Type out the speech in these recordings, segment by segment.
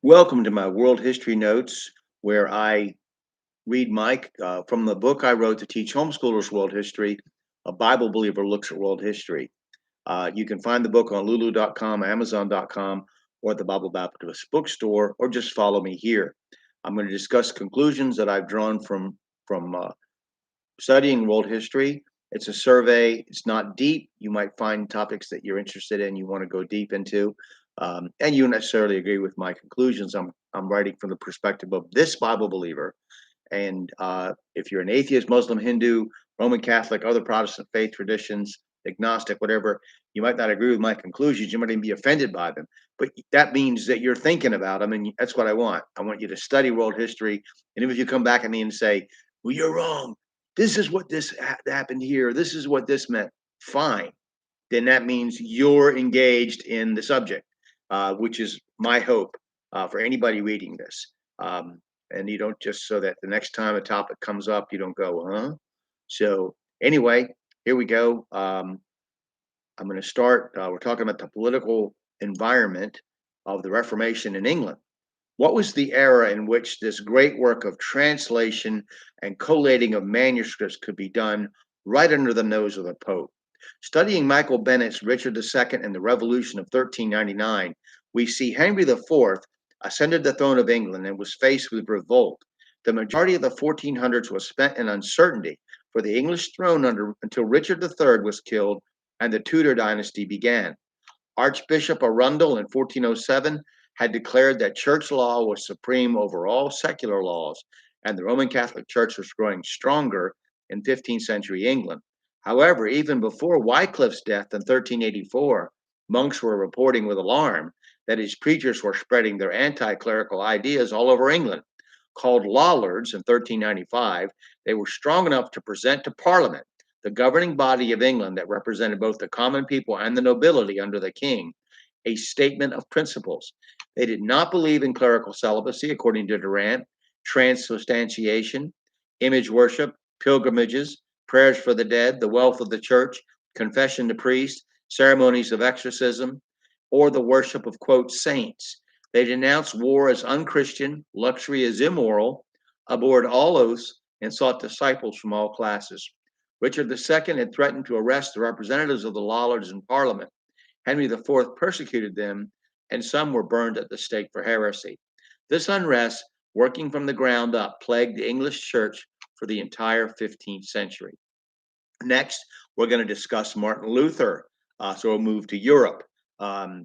Welcome to my World History Notes, where I read Mike from the book I wrote to teach homeschoolers world history. A Bible believer looks at world history. You can find the book on lulu.com, amazon.com, or at the Bible Baptist bookstore, or just follow me here. I'm going to discuss conclusions that I've drawn from studying world history. It's a survey. It's not deep. You might find topics that you're interested in, you want to go deep into, and you necessarily agree with my conclusions. I'm writing from the perspective of this Bible believer. And if you're an atheist, Muslim, Hindu, Roman Catholic, other Protestant faith traditions, agnostic, whatever, you might not agree with my conclusions. You might even be offended by them. But that means that you're thinking about them. And that's what I want. I want you to study world history. And even if you come back at me and say, well, you're wrong. This is what happened here. This is what this meant. Fine. Then that means you're engaged in the subject, which is my hope for anybody reading this. And you don't just so that the next time a topic comes up, you don't go, huh? So anyway, here we go. I'm going to start. We're talking about the political environment of the Reformation in England. What was the era in which this great work of translation and collating of manuscripts could be done right under the nose of the Pope? Studying Michael Bennett's Richard II and the Revolution of 1399, we see Henry IV ascended the throne of England and was faced with revolt. The majority of the 1400s was spent in uncertainty for the English throne until Richard III was killed and the Tudor dynasty began. Archbishop Arundel in 1407 had declared that church law was supreme over all secular laws, and the Roman Catholic Church was growing stronger in 15th century England. However, even before Wycliffe's death in 1384, monks were reporting with alarm that his preachers were spreading their anti clerical ideas all over England. Called Lollards in 1395, they were strong enough to present to Parliament, the governing body of England that represented both the common people and the nobility under the king, a statement of principles. They did not believe in clerical celibacy, according to Durant, transubstantiation, image worship, pilgrimages, prayers for the dead, the wealth of the church, confession to priests, ceremonies of exorcism, or the worship of, quote, saints. They denounced war as unchristian, luxury as immoral, abhorred all oaths, and sought disciples from all classes. Richard II had threatened to arrest the representatives of the Lollards in Parliament. Henry IV persecuted them, and some were burned at the stake for heresy. This unrest, working from the ground up, plagued the English church for the entire 15th century. Next, we're going to discuss Martin Luther. So we'll move to Europe,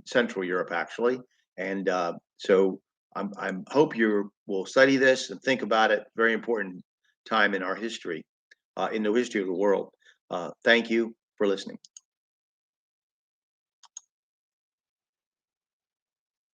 Central Europe, actually. And so I hope you will study this and think about it. Very important time in our history, in the history of the world. Thank you for listening.